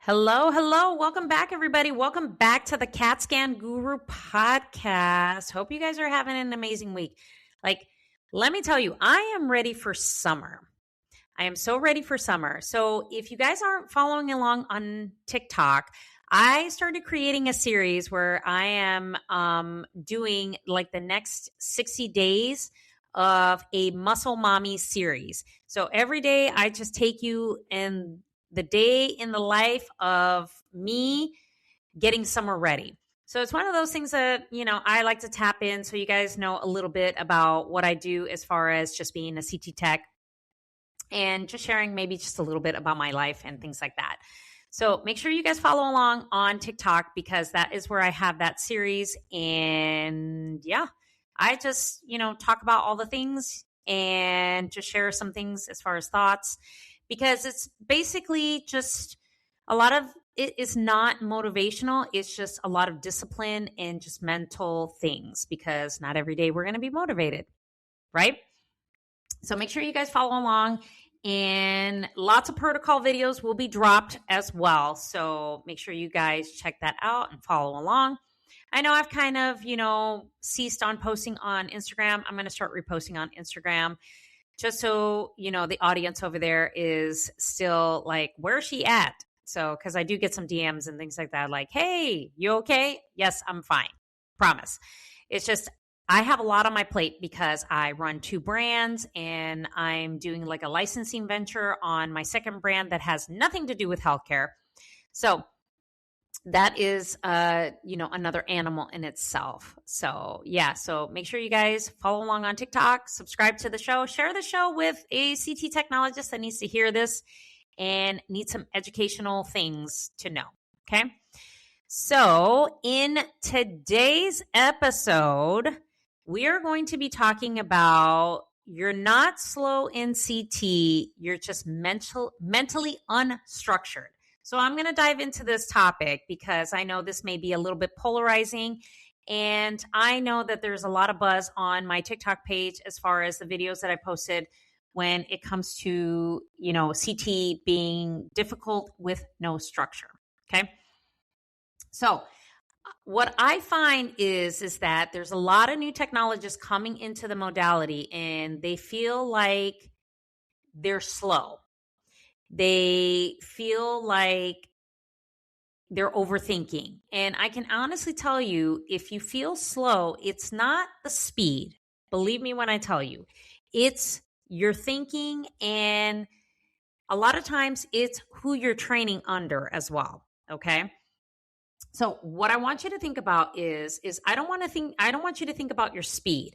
Hello, hello. Welcome back, everybody. Welcome back to the CAT Scan Guru podcast. Hope you guys are having an amazing week. Let me tell you, I am ready for summer. I am so ready for summer. So if you guys aren't following along on TikTok, I started creating a series where I am doing like the next 60 days of a Muscle Mommy series. So every day I just take you in the day in the life of me getting summer ready. So it's one of those things that, I like to tap in so you guys know a little bit about what I do as far as just being a CT tech and just sharing maybe just a little bit about my life and things like that. So make sure you guys follow along on TikTok because that is where I have that series. And yeah, I just, talk about all the things and just share some things as far as thoughts because it's basically just a lot of it is not motivational. It's just a lot of discipline and just mental things because not every day we're going to be motivated, right? So make sure you guys follow along and lots of protocol videos will be dropped as well. So make sure you guys check that out and follow along. I know I've kind of, ceased on posting on Instagram. I'm going to start reposting on Instagram just so, the audience over there is still like, where's she at? So, because I do get some DMs and things like that, like, hey, you okay? Yes, I'm fine. Promise. It's just, I have a lot on my plate because I run 2 brands and I'm doing like a licensing venture on my second brand that has nothing to do with healthcare. So that is, another animal in itself. So yeah, so make sure you guys follow along on TikTok, subscribe to the show, share the show with a CT technologist that needs to hear this and needs some educational things to know. Okay. So in today's episode, we are going to be talking about you're not slow in CT, you're just mentally unstructured. So I'm going to dive into this topic because I know this may be a little bit polarizing. And I know that there's a lot of buzz on my TikTok page as far as the videos that I posted when it comes to, CT being difficult with no structure. Okay. So what I find is that there's a lot of new technologists coming into the modality and they feel like they're slow. They feel like they're overthinking. And I can honestly tell you, if you feel slow, it's not the speed. Believe me when I tell you, it's your thinking. And a lot of times it's who you're training under as well. Okay. So what I want you to think about is I don't want you to think about your speed.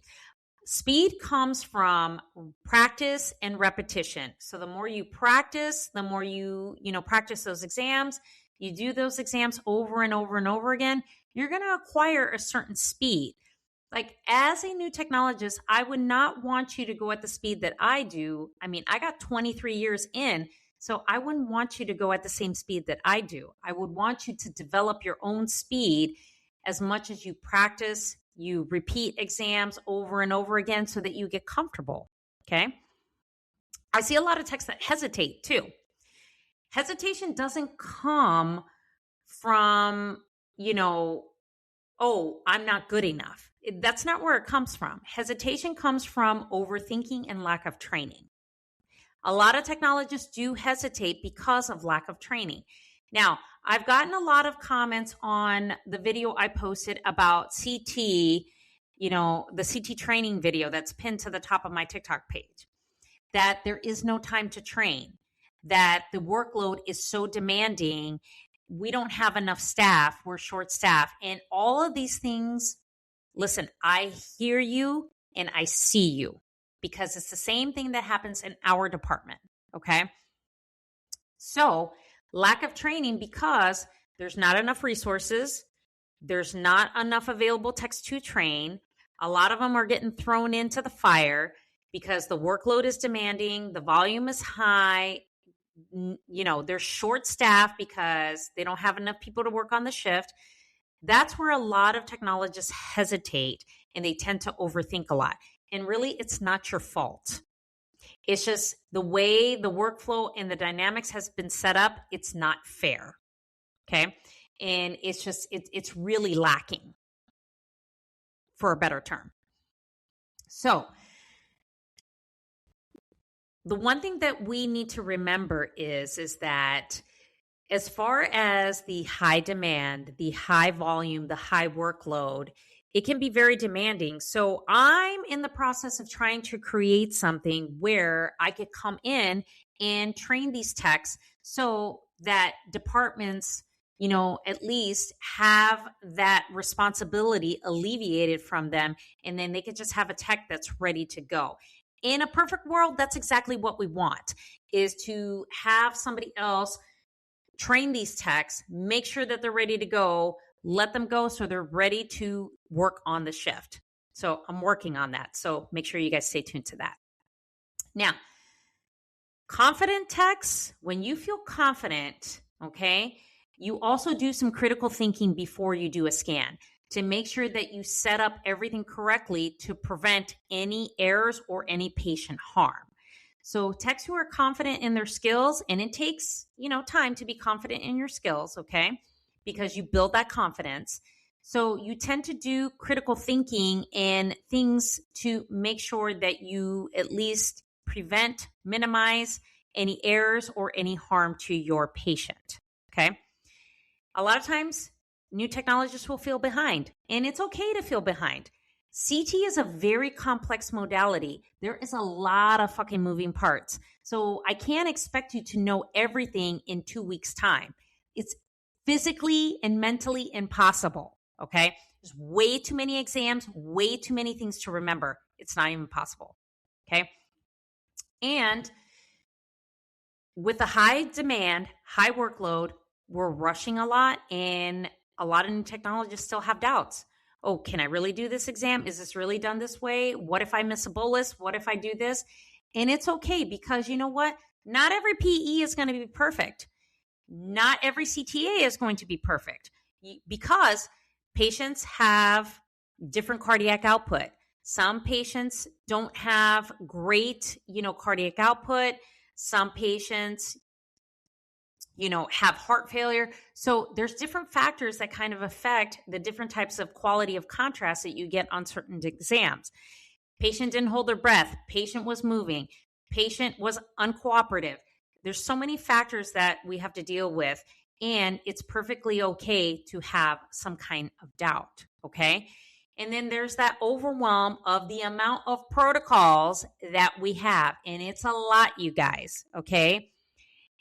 Speed comes from practice and repetition. So the more you practice, the more you practice those exams, you do those exams over and over and over again, you're going to acquire a certain speed. Like as a new technologist, I would not want you to go at the speed that I do. I mean, I got 23 years in, so I wouldn't want you to go at the same speed that I do. I would want you to develop your own speed as much as you practice. You repeat exams over and over again so that you get comfortable, okay? I see a lot of techs that hesitate too. Hesitation doesn't come from, oh, I'm not good enough. That's not where it comes from. Hesitation comes from overthinking and lack of training. A lot of technologists do hesitate because of lack of training. Now, I've gotten a lot of comments on the video I posted about CT, the CT training video that's pinned to the top of my TikTok page, that there is no time to train, that the workload is so demanding, we don't have enough staff, we're short staffed, and all of these things. Listen, I hear you and I see you because it's the same thing that happens in our department, okay? So lack of training because there's not enough resources. There's not enough available techs to train. A lot of them are getting thrown into the fire because the workload is demanding. The volume is high. They're short staffed because they don't have enough people to work on the shift. That's where a lot of technologists hesitate and they tend to overthink a lot. And really, it's not your fault. It's just the way the workflow and the dynamics has been set up, it's not fair. Okay. And it's really lacking, for a better term. So the one thing that we need to remember is that as far as the high demand, the high volume, the high workload, it can be very demanding. So I'm in the process of trying to create something where I could come in and train these techs so that departments, at least have that responsibility alleviated from them. And then they could just have a tech that's ready to go. In a perfect world, that's exactly what we want, is to have somebody else train these techs, make sure that they're ready to go, let them go so they're ready to work on the shift. So I'm working on that. So make sure you guys stay tuned to that. Now, confident techs, when you feel confident, okay, you also do some critical thinking before you do a scan to make sure that you set up everything correctly to prevent any errors or any patient harm. So techs who are confident in their skills, and it takes, time to be confident in your skills, okay? Because you build that confidence. So you tend to do critical thinking and things to make sure that you at least prevent, minimize any errors or any harm to your patient, okay? A lot of times, new technologists will feel behind, and it's okay to feel behind. CT is a very complex modality. There is a lot of fucking moving parts. So I can't expect you to know everything in 2 weeks' time. It's physically and mentally impossible, okay? There's way too many exams, way too many things to remember. It's not even possible, okay? And with the high demand, high workload, we're rushing a lot, and a lot of new technologists still have doubts. Oh, can I really do this exam? Is this really done this way? What if I miss a bolus? What if I do this? And it's okay, because you know what? Not every PE is going to be perfect. Not every CTA is going to be perfect, because patients have different cardiac output. Some patients don't have great, cardiac output. Some patients, have heart failure. So there's different factors that kind of affect the different types of quality of contrast that you get on certain exams. Patient didn't hold their breath. Patient was moving. Patient was uncooperative. There's so many factors that we have to deal with, and it's perfectly okay to have some kind of doubt, okay? And then there's that overwhelm of the amount of protocols that we have, and it's a lot, you guys, okay?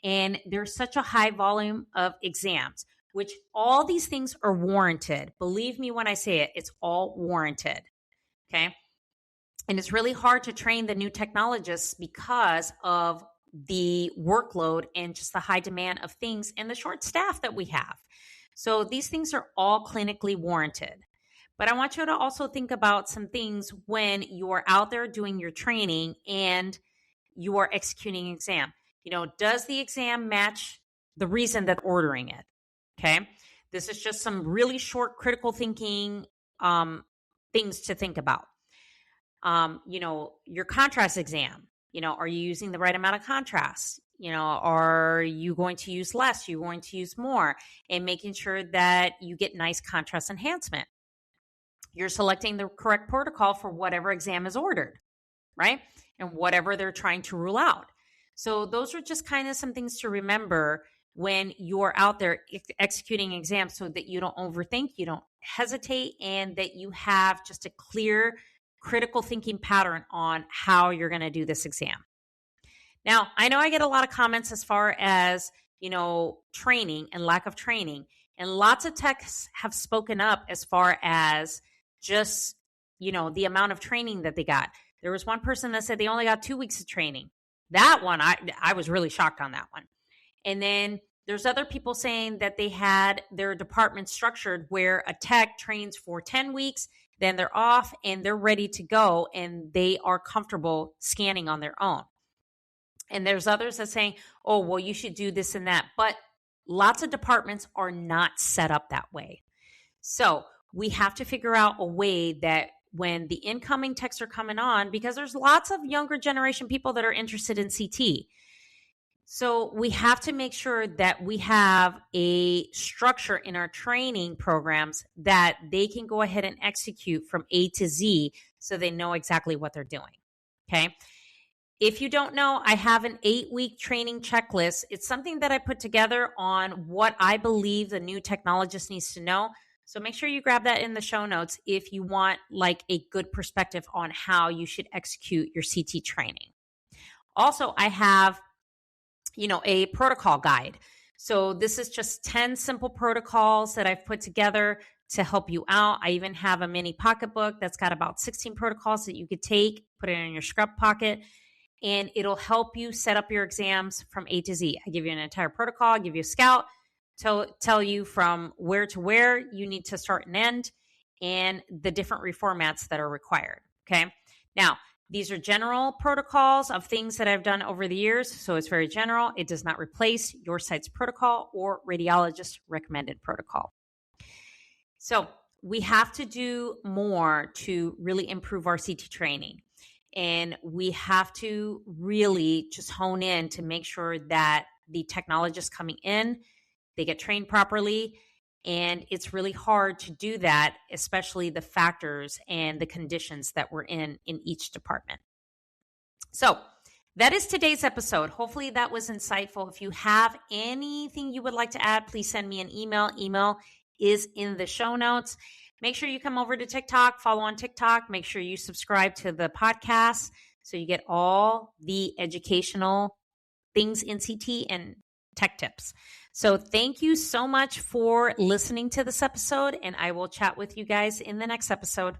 And there's such a high volume of exams, which all these things are warranted. Believe me when I say it, it's all warranted, okay? And it's really hard to train the new technologists because of the workload and just the high demand of things and the short staff that we have. So these things are all clinically warranted. But I want you to also think about some things when you are out there doing your training and you are executing an exam. Does the exam match the reason that ordering it? Okay. This is just some really short critical thinking things to think about. Your contrast exam, are you using the right amount of contrast? Are you going to use less? Are you going to use more? And making sure that you get nice contrast enhancement. You're selecting the correct protocol for whatever exam is ordered, right? And whatever they're trying to rule out. So those are just kind of some things to remember when you're out there executing exams, so that you don't overthink, you don't hesitate, and that you have just a clear critical thinking pattern on how you're going to do this exam. Now, I know I get a lot of comments as far as, training and lack of training, and lots of techs have spoken up as far as just, the amount of training that they got. There was one person that said they only got 2 weeks of training. That one, I was really shocked on that one. And then there's other people saying that they had their department structured where a tech trains for 10 weeks, then they're off and they're ready to go and they are comfortable scanning on their own. And there's others that saying, oh, well, you should do this and that. But lots of departments are not set up that way. So we have to figure out a way that when the incoming techs are coming on, because there's lots of younger generation people that are interested in CT. So we have to make sure that we have a structure in our training programs that they can go ahead and execute from A to Z so they know exactly what they're doing. Okay. If you don't know, I have an 8-week training checklist. It's something that I put together on what I believe the new technologist needs to know. So make sure you grab that in the show notes if you want like a good perspective on how you should execute your CT training. Also, I have, a protocol guide. So this is just 10 simple protocols that I've put together to help you out. I even have a mini pocketbook that's got about 16 protocols that you could take, put it in your scrub pocket, and it'll help you set up your exams from A to Z. I give you an entire protocol, I give you a scout, tell you from where to where you need to start and end, and the different reformats that are required. Okay. Now, these are general protocols of things that I've done over the years. So it's very general. It does not replace your site's protocol or radiologist recommended protocol. So we have to do more to really improve our CT training. And we have to really just hone in to make sure that the technologists coming in, they get trained properly. And it's really hard to do that, especially the factors and the conditions that we're in each department. So that is today's episode. Hopefully that was insightful. If you have anything you would like to add, please send me an email. Email is in the show notes. Make sure you come over to TikTok, follow on TikTok. Make sure you subscribe to the podcast so you get all the educational things in CT and tech tips. So thank you so much for listening to this episode, and I will chat with you guys in the next episode.